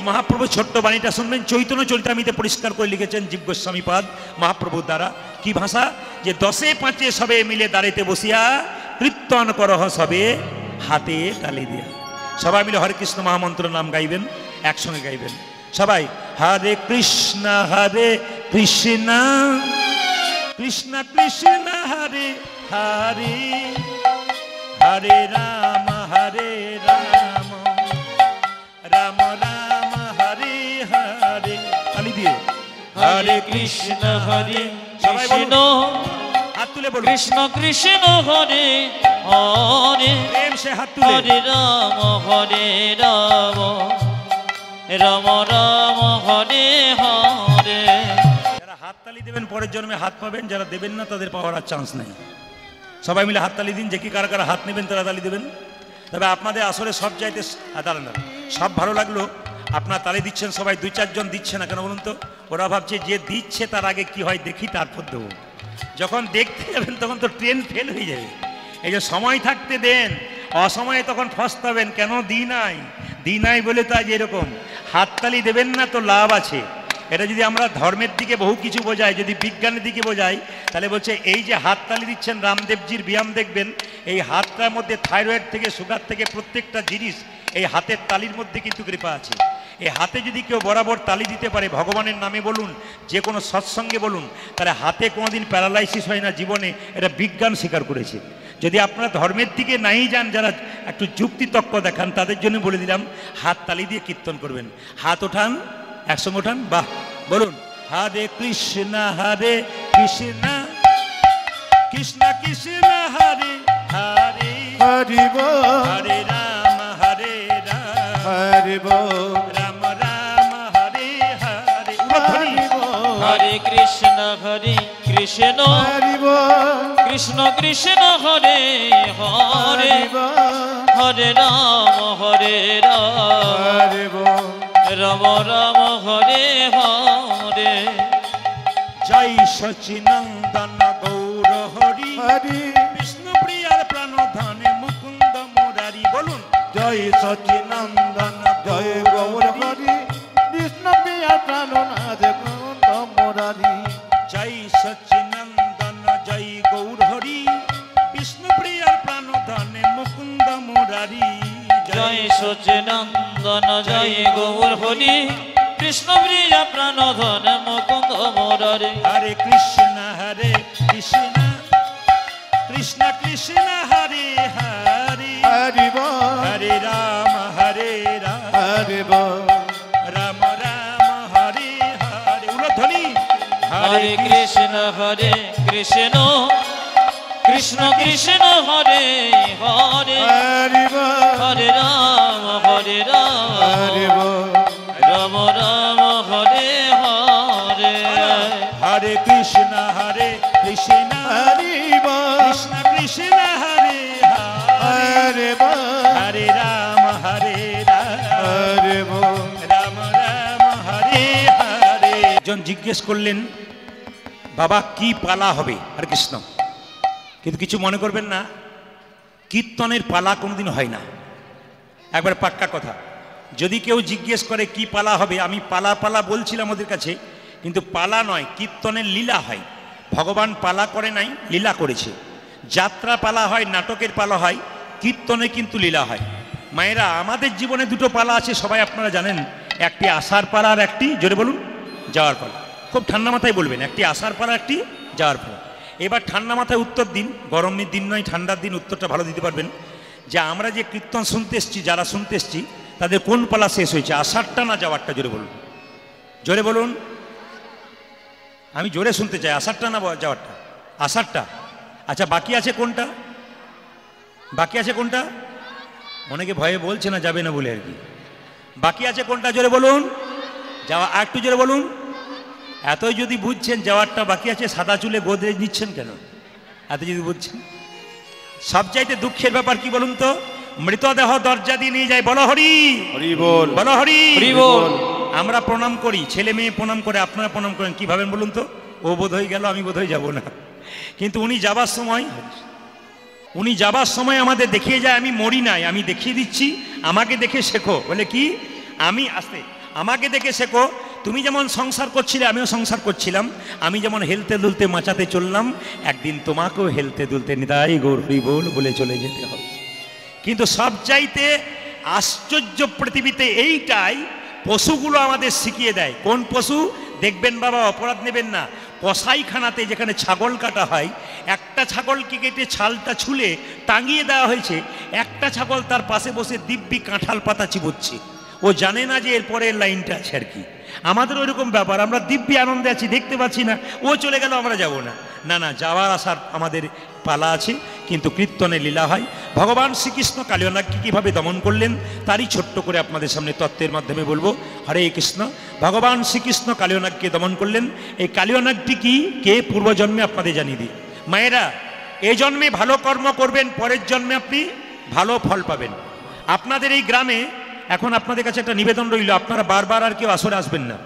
মহাপ্রভুর ছোট্ট বাণীটা শুনবেন, চৈতন্য চরিতামৃতে পরিষ্কার করে লিখেছেন জীব গোস্বামী পাদ মহাপ্রভুর দ্বারা। কি ভাষা? যে 10 5 সবে মিলে দাঁড়াইতে বসিয়া কীর্তন করহ সবে হাতে তালি দিয়া। সবাই মিলে হরে কৃষ্ণ মহামন্ত্র নাম গাইবেন, একসঙ্গে গাইবেন সবাই। হরে কৃষ্ণ কৃষ্ণ কৃষ্ণ কৃষ্ণ হরে হরে, হরে রাম রাম রাম হরে হরে। তালি দিয়ে হরে কৃষ্ণ সবাই বলুন, কৃষ্ণ হাত তুলে বলুন, কৃষ্ণ কৃষ্ণ হরে হরে, প্রেম সে হাত তুলে, হরে রাম রাম রাম হরে হরে। যারা হাত তালি দেবেন পরের জন্মে হাত পাবেন, যারা দেবেন না তাদের পাওয়ার আর চান্স নেই। সবাই মিলে হাত তালি দিন, যে কি কারা কারা হাত নেবেন তারা তালি দেবেন। তবে আপনাদের আসলে সব চাইতে দাঁড়ান, সব ভালো লাগলো আপনার তালি দিচ্ছেন, সবাই 2-4 জন দিচ্ছে না কেন বলুন তো? ওরা ভাবছে যে দিচ্ছে তার আগে কি হয় দেখি, তারপর দেবো। যখন দেখতে যাবেন তখন তো ট্রেন ফেল হয়ে যাবে। এই যে সময় থাকতে দেন, অসময়ে তখন ফসতাবেন, কেন দিই নাই বলে তো আজ এরকম। হাততালি দেবেন না তো লাভ আছে। এটা যদি আমরা ধর্মের দিকে বহু কিছু বোঝাই, যদি বিজ্ঞানের দিকে বোঝাই, তাহলে বলছে এই যে হাততালি দিচ্ছেন, রামদেবজির ব্যায়াম দেখবেন, এই হাতটার মধ্যে থাইরয়েড থেকে সুগার থেকে প্রত্যেকটা জিনিস এই হাতের তালির মধ্যে কিন্তু কৃপা আছে। এই হাতে যদি কেউ বরাবর তালি দিতে পারে, ভগবানের নামে বলুন, যে কোনো সৎসঙ্গে বলুন, তাহলে হাতে কোনোদিন প্যারালাইসিস হয় না জীবনে, এটা বিজ্ঞান স্বীকার করেছে। যদি আপনারা ধর্মের দিকে নাই যান, যারা একটু যুক্তিতক্ক দেখান, তাদের জন্য বলে দিলাম হাত তালি দিয়ে কীর্তন করবেন। হাত ওঠান, একসঙ্গে ওঠান, বাহ বলুন, হরে কৃষ্ণ কৃষ্ণ কৃষ্ণ কৃষ্ণ হরে হরে, হরি বল, হরে রাম হরি বল, রাম রাম হরে হরে। হরি বল, হরে কৃষ্ণ কৃষ্ণ হরি বল, কৃষ্ণ কৃষ্ণ হরে হরে, হরি বল, হরে রাম হরে রাম হরে বল রাম রাম হরে হরে জয় সচিনন্দন গৌর হরি হরি বিষ্ণু প্রিয়ার প্রাণধানে মুকুন্দ মুরারি বলুন জয় সচিনন্দন জয় গৌর হরি কৃষ্ণ প্রিয়া প্রাণনাথ গোবিন্দ মুরারি জয় সচিনন্দন জয় গৌর হরি বিষ্ণু প্রিয়ার প্রাণধানে মুকুন্দ মুরারি জয় সচিনন্দন জয় গৌর হরি কৃষ্ণ প্রিয়া প্রাণধন মুকুন্দ মুরারি হরে কৃষ্ণ কৃষ্ণ কৃষ্ণ হরে হরে হরি বল হরে রাম হরি বল রাম রাম হরে হরে উলধ্বনি হরে কৃষ্ণ কৃষ্ণ কৃষ্ণ হরে হরে হরি বল হরে রাম হরি বল রাম রাম হরে হরে হরে কৃষ্ণ কৃষ্ণ হরি বল কৃষ্ণ কৃষ্ণ হরে হরে হরি বল হরে রাম হরি বল রাম রাম হরে হরে জন জিজ্ঞেস করলেন বাবা কি পালা হবে হরে কৃষ্ণ কিন্তু কিছু মনে করবেন না কীর্তনের পালা কোনোদিন হয় না একবার পাক্কা কথা যদি কেউ জিজ্ঞেস করে কি পালা হবে আমি পালা পালা বলছিলাম ওদের কাছে কিন্তু পালা নয় কীর্তনের লীলা হয় ভগবান পালা করে নাই লীলা করেছে যাত্রা পালা হয় নাটকের পালা হয় কীর্তনে কিন্তু লীলা হয় মায়েরা আমাদের জীবনে দুটো পালা আছে সবাই আপনারা জানেন একটি আসার পালা আর একটি জোরে বলুন যাওয়ার পালা খুব ঠান্ডা মাথায় বলবেন একটি আসার পালা একটি যাওয়ার পালা এবার ঠান্ডা মাথায় উত্তর দিন গরমের দিন নয় ঠান্ডার দিন উত্তরটা ভালো দিতে পারবেন যে আমরা যে কীর্তন শুনতে এসছি যারা শুনতে এসছি তাদের কোন পালা শেষ হয়েছে আসারটা না যাওয়ারটা জোরে বলুন আমি জোরে শুনতে চাই আসারটা না যাওয়ারটা আসারটা আচ্ছা বাকি আছে কোনটা অনেকে ভয়ে বলছে না যাবে না বলে আর কি বাকি আছে কোনটা জোরে বলুন যাওয়া আর একটু জোরে বলুন এতই যদি বুঝছেন যাওয়ারটা বাকি আছে সাদা চুলে গোদরেজ নিচ্ছেন কেন এত যদি বুঝছেন সবচাইতে দুঃখের ব্যাপার কি বলুন তো মৃতদেহ দরজা দিয়ে নিয়ে যায় বলো হরি হরি বল বলো হরি হরি বল আমরা প্রণাম করি ছেলে মেয়ে প্রণাম করে আপনারা প্রণাম করেন কি ভাবেন বলুন তো ও বোধ হয়ে গেল আমি বোধ হয়ে যাবো না কিন্তু উনি যাবার সময় আমাদের দেখিয়ে যায় আমি মরি নাই আমি দেখিয়ে দিচ্ছি আমাকে দেখে শেখো বলে কি আমি আসতে আমাকে দেখে শেখো তুমি যেমন সংসার করছিলে আমিও সংসার করছিলাম আমি যেমন হেলতে দুলতে মাচাতে চললাম একদিন তোমাকেও হেলতে দুলতে নিতাই গৌর হরি বল বলে চলে যেতে হবে কিন্তু সবচাইতে আশ্চর্য পৃথিবীতে এইটাই পশুগুলো আমাদের শিখিয়ে দেয় কোন পশু দেখবেন বাবা অপরাধ নেবেন না কসাইখানাতে যেখানে ছাগল কাটা হয় একটা ছাগলকে কেটে ছালটা ছুলে টাঙিয়ে দেওয়া হয়েছে একটা ছাগল তার পাশে বসে দিব্যি কাঁঠাল পাতা চিবোচ্ছে ও জানে না যে এরপরের লাইনটা আছে আর কি আমাদের ওইরকম ব্যাপার আমরা দিব্যি আনন্দে আছি দেখতে পাচ্ছি না ও চলে গেল আমরা যাব না না যাওয়ার আসার আমাদের পালা আছে কিন্তু কীর্তনে লীলা হয় ভগবান শ্রীকৃষ্ণ কালিয়নাগকে কীভাবে দমন করলেন তারই ছোট্ট করে আপনাদের সামনে তত্ত্বের মাধ্যমে বলবো হরে কৃষ্ণ ভগবান শ্রীকৃষ্ণ কালিয়নাগকে দমন করলেন এই কালিয়নাগটি কি কে পূর্বজন্মে আপনাদের জানিয়ে দিই মায়েরা এই জন্মে ভালো কর্ম করবেন পরের জন্মে আপনি ভালো ফল পাবেন আপনাদের এই গ্রামে এখন আপনাদের কাছে একটা নিবেদন রইল আপনারা বারবার আর কেউ আসরে আসবেন না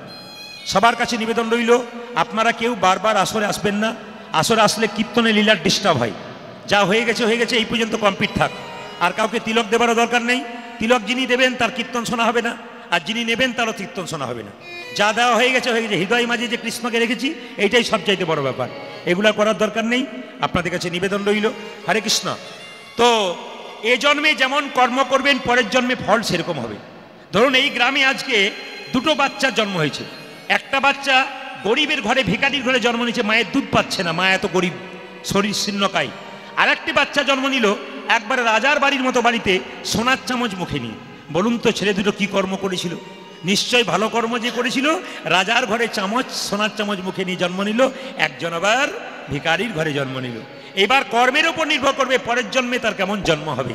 সবার কাছে নিবেদন রইল আপনারা কেউ বারবার আসরে আসবেন না আসরে আসলে কীর্তনে লীলার ডিস্টার্ব হয় যা হয়ে গেছে এই পর্যন্ত কমপ্লিট থাক আর কাউকে তিলক দেবারও দরকার নেই তিলক যিনি দেবেন তার কীর্তন শোনা হবে না আর যিনি নেবেন তারও কীর্তন শোনা হবে না যা দেওয়া হয়ে গেছে হৃদয় মাঝে যে কৃষ্ণকে রেখেছি এইটাই সবচাইতে বড় ব্যাপার এগুলা করার দরকার নেই আপনাদের কাছে নিবেদন রইল হরে কৃষ্ণ তো এ জন্মে যেমন কর্ম করবেন পরের জন্মে ফল সেরকম হবে ধরুন এই গ্রামে আজকে দুটো বাচ্চার জন্ম হয়েছে একটা বাচ্চা গরিবের ঘরে ভিখারির ঘরে জন্ম নিয়েছে মায়ের দুধ পাচ্ছে না মা এত গরিব শরীর শীর্ণকায় আর একটি বাচ্চা জন্ম নিল একবার রাজার বাড়ির মতো বাড়িতে সোনার চামচ মুখে নিয়ে বলুন তো ছেলে দুটো কি কর্ম করেছিল নিশ্চয় ভালো কর্ম যে করেছিল রাজার ঘরে সোনার চামচ মুখে নিয়ে জন্ম নিল একজন আবার ভিখারির ঘরে জন্ম নিল এবার কর্মের উপর নির্ভর করবে পরের জন্মে তার কেমন জন্ম হবে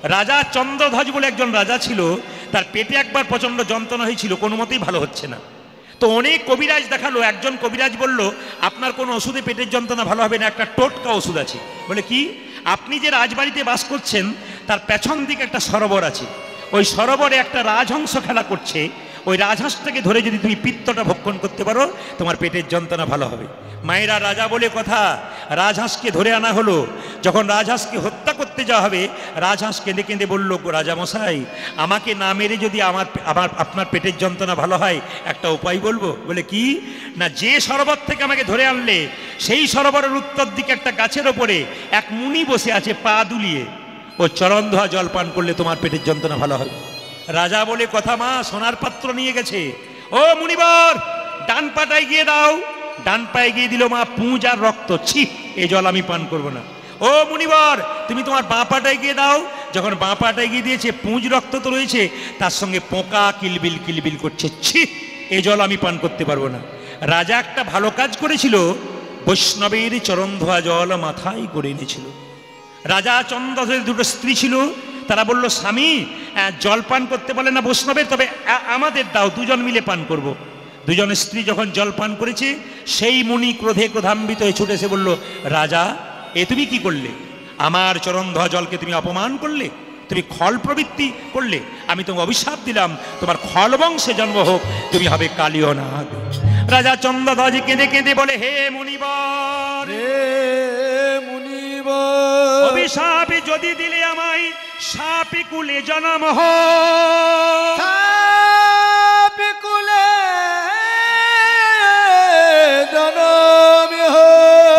রাজা চন্দ্রধ্বজ বলে একজন রাজা ছিল তার পেটে একবার প্রচণ্ড যন্ত্রণা হয়েছিল কোনো মতেই ভালো হচ্ছে না তো অনেক কবিরাজ দেখালো একজন কবিরাজ বলল আপনার কোনো ওষুধে পেটের যন্ত্রণা ভালো হবে না একটা টোটকা ওষুধ আছে বলে কি আপনি যে রাজবাড়িতে বাস করছেন তার পেছন দিকে একটা সরোবর আছে, ওই সরোবরে একটা রাজহংস খেলা করছে। ওই রাজহাঁসটাকে ধরে যদি তুমি পিত্তটা ভক্ষণ করতে পারো, তোমার পেটের যন্ত্রণা ভালো হবে। মায়েরা, রাজা বলে কথা, রাজহাঁসকে ধরে আনা হলো। যখন রাজহাঁসকে হত্যা করতে যাওয়া হবে, রাজহাঁস কেঁদে কেঁদে বলল, রাজামশাই, আমাকে না মেরে যদি আপনার পেটের যন্ত্রণা ভালো হয়, একটা উপায় বলবো। বলে কি না, যে সরোবর থেকে আমাকে ধরে আনলে সেই সরোবরের উত্তর দিকে একটা গাছের ওপরে এক মুনি বসে আছে পা দুলিয়ে, ও চরণ ধোয়া জল পান করলে তোমার পেটের যন্ত্রণা ভালো হবে। রাজা বলে কথা, মা সোনার পাত্র নিয়ে গেছে। ও মুনিবর, ডান পাটায় গিয়ে দাও। ডান পায়ে গিয়ে দিল, মা পুঁজ আর রক্ত, ছি, এই জল আমি পান করবো না। ও মুনিবর, তুমি তোমার বাঁ পাটায় গিয়ে দাও। যখন বাঁ পাটায় গিয়ে দিয়েছে, পুঁজ রক্ত তো রয়েছে, তার সঙ্গে পোকা কিলবিল কিলবিল করছে, ছি, এই জল আমি পান করতে পারবো না। রাজা একটা ভালো কাজ করেছিল, বৈষ্ণবের চরণ ধোয়া জল মাথায় করে এনেছিল। রাজা চন্দ্রধরের দুটো স্ত্রী ছিল, তারা বলল, স্বামী, জল পান করতে বলে না বৈষ্ণবের, তবে আমাদের দাও, দুজন মিলে পান করব। দুজনের স্ত্রী যখন জল পান করেছে, সেই মুনি ক্রোধে ক্রোধান্বিত হয়ে ছুটে এসে বলল, রাজা, এ তুমি কি করলে? আমার চরণ ধোয়া জলকে তুমি অপমান করলে, তুমি খল প্রবৃত্তি করলে। আমি তোমাকে অভিশাপ দিলাম, তোমার খল বংশে জন্ম হোক, তুমি হবে কালীয় নাগ। রাজা চন্দ্রধ্বজ কেঁদে কেঁদে বলে, হে মুনিবর, অভিশাপ যদি দিলে আমায়, সাপে কুলে জন্ম হোক।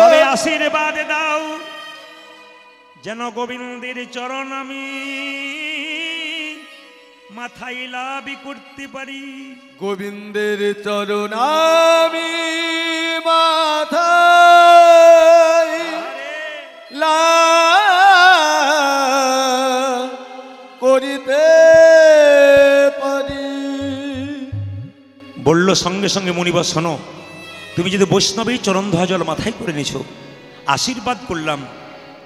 তবে আশীর্বাদ দাও, যেন গোবিন্দের চরণ আমি মাথায় লাভই করতে পারি। গোবিন্দের চরণ আমি মাথায় লাভ করিতে পারি। বলল সঙ্গে সঙ্গে, মুনিবর শোনো, তুমি যদি বৈষ্ণবের চরণ ধোয়া জল মাথায় করে নিছো, আশীর্বাদ করলাম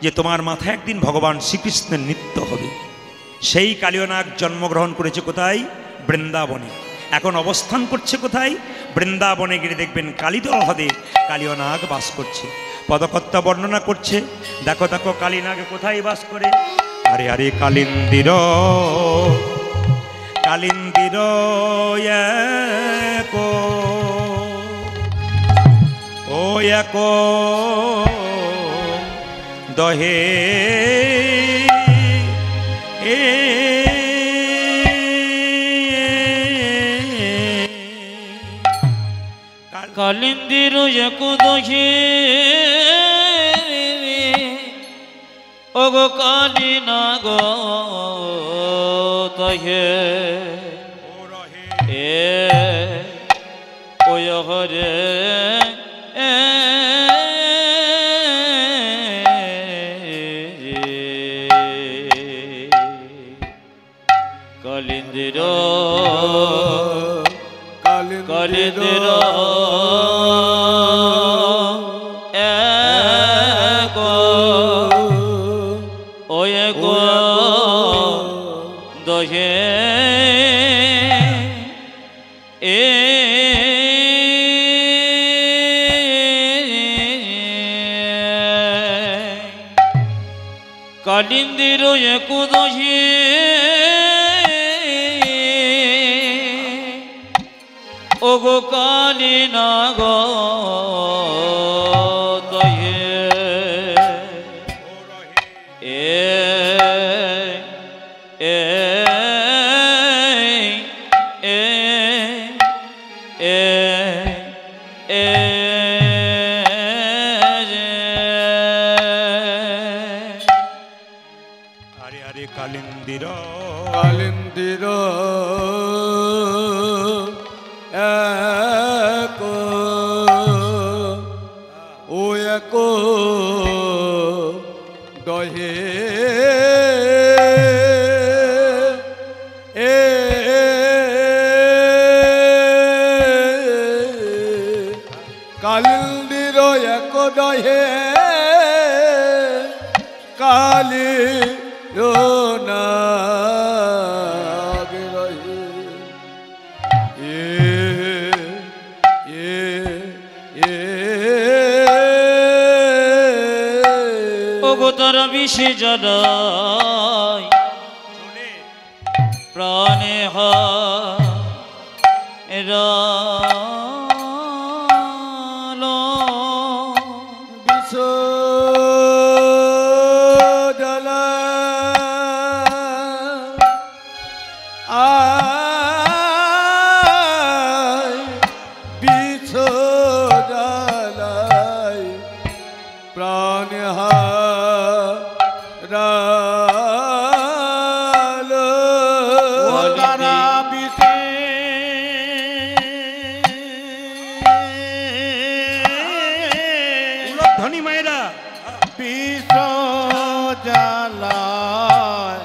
যে তোমার মাথায় একদিন ভগবান শ্রীকৃষ্ণের নৃত্য হবে। সেই কালীয়নাগ জন্মগ্রহণ করেছে কোথায়? বৃন্দাবনে। এখন অবস্থান করছে কোথায়? বৃন্দাবনে গিয়ে দেখবেন কালীদল হ্রদে কালীয়নাগ বাস করছে। পদকর্তা বর্ণনা করছে, দেখো দেখো কালীনাগ কোথায় বাস করে। আরে আরে কালিন্দির কালিন্দির ও এক দহে কালিন্দির এক দহে ওগো কালী নাগ তহে এ ওয় হরে কালিন্দির কালিন্দির দহে এ কালিন্দির এক দহে ওগো কালী নাগ তহে এ এ এ এ এ আরে আরে কালিন্দির কালিন্দির এক ও এক দহে এ কালিন্দির এক দহে কালী নাগ রহে ওগো তার বিষে জড়াই জ্বালাই প্রাণ হারালো তারা ধনী মায়েরা বিষ জ্বালায়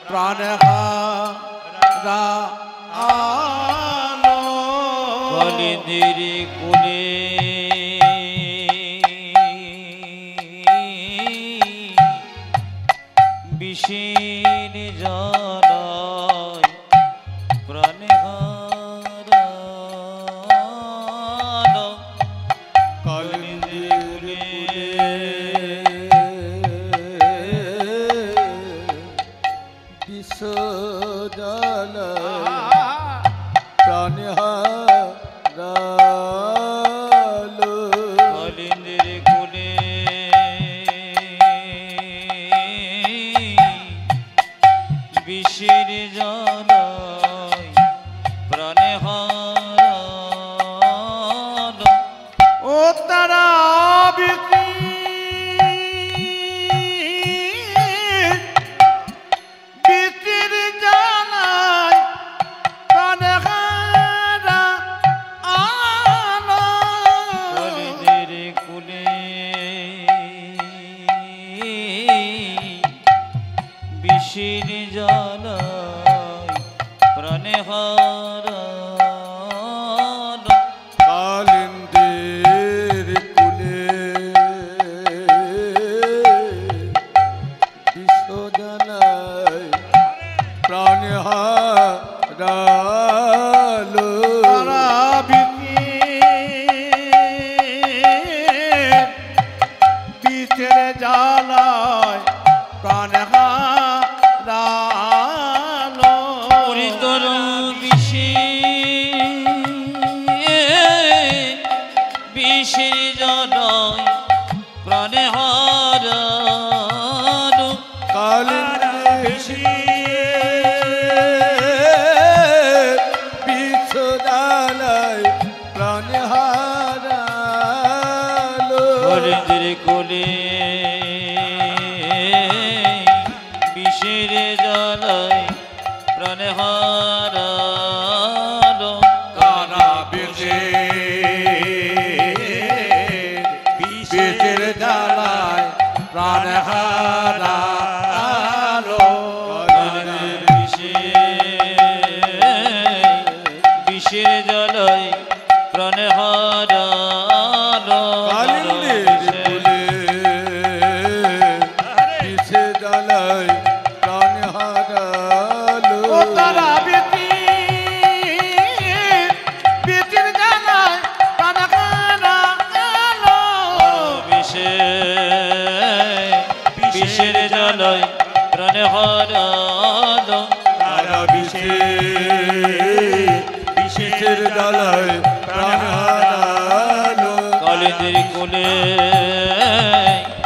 প্রাণ হারালো কলিদের কুলে বিষের জ্বালায় প্রাণে হারালো কলিদের বিষ জ্বালায় প্রাণ হারালো কলিদের কুলে বিষের জ্বালায় প্রাণে হারালো ও তারা বিচির জ্বালায় প্রাণ হারালো কলিদের কুলে বিষের জ্বালায় প্রাণে হারালো কালিন্দের কুলে বিষ জ্বালায় প্রাণ হারালো বিচের জ্বালায় প্রাণ হারালো পরিতর বিষের জ্বালায় প্রাণে হারালো কালিন্দের বিষ জ্বালায় প্রাণ হারালো কলিদের কোলে বিষের জ্বালায় প্রাণে হারালো কারা বিষের জ্বালায় প্রাণ হারালো কলিদের বিষের জ্বালায় প্রাণে হারালো কালিন্দের কুলে বিষের জ্বালায় প্রাণ হারালো ও তারা বিচির জ্বালায় প্রাণ হারালো বিষের জ্বালায় প্রাণে হারালো তারা বিষের জ্বালায় প্রাণ হারালো কলিদের কোলে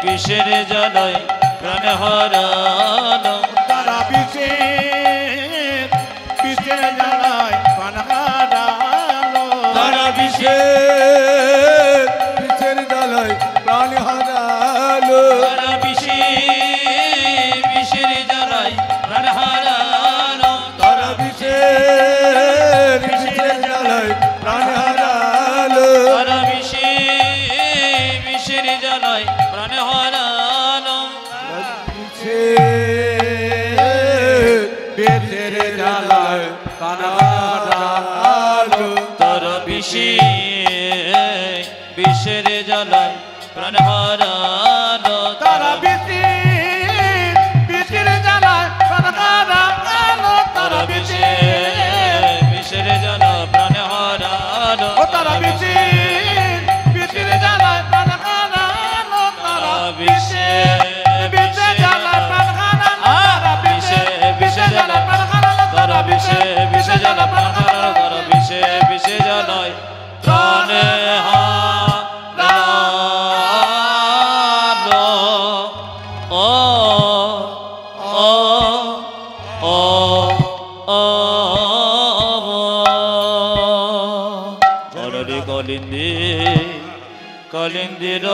বিষের জ্বালায় প্রাণে হারালো তারা বিষের জ্বালায় প্রাণ হারালো তারা বিষের জ্বালায় প্রাণ হারালো তারা বিষের জ্বালায় প্রাণ হারালো তারা বিষের জ্বালায় প্রাণ হারালো তারা বিষের জ্বালায় প্রাণ হারালো বিষের জ্বালায় প্রাণ হারালো তারা বিষের জ্বালায় প্রাণ হারালো তারা বিষের জ্বালায় প্রাণ হারালো তারা বিষের জ্বালায় প্রাণ হারালো ও তারা বিষের জ্বালায় প্রাণ হারালো তারা বিষের জ্বালায় প্রাণ হারালো তারা বিষের জ্বালায় প্রাণ হারালো তারা বিষের জ্বালায় প্রাণ হারালো তারা বিষের জ্বালায় প্রাণে হারালো ও ও ও ও কলিন্দি কলিন্দির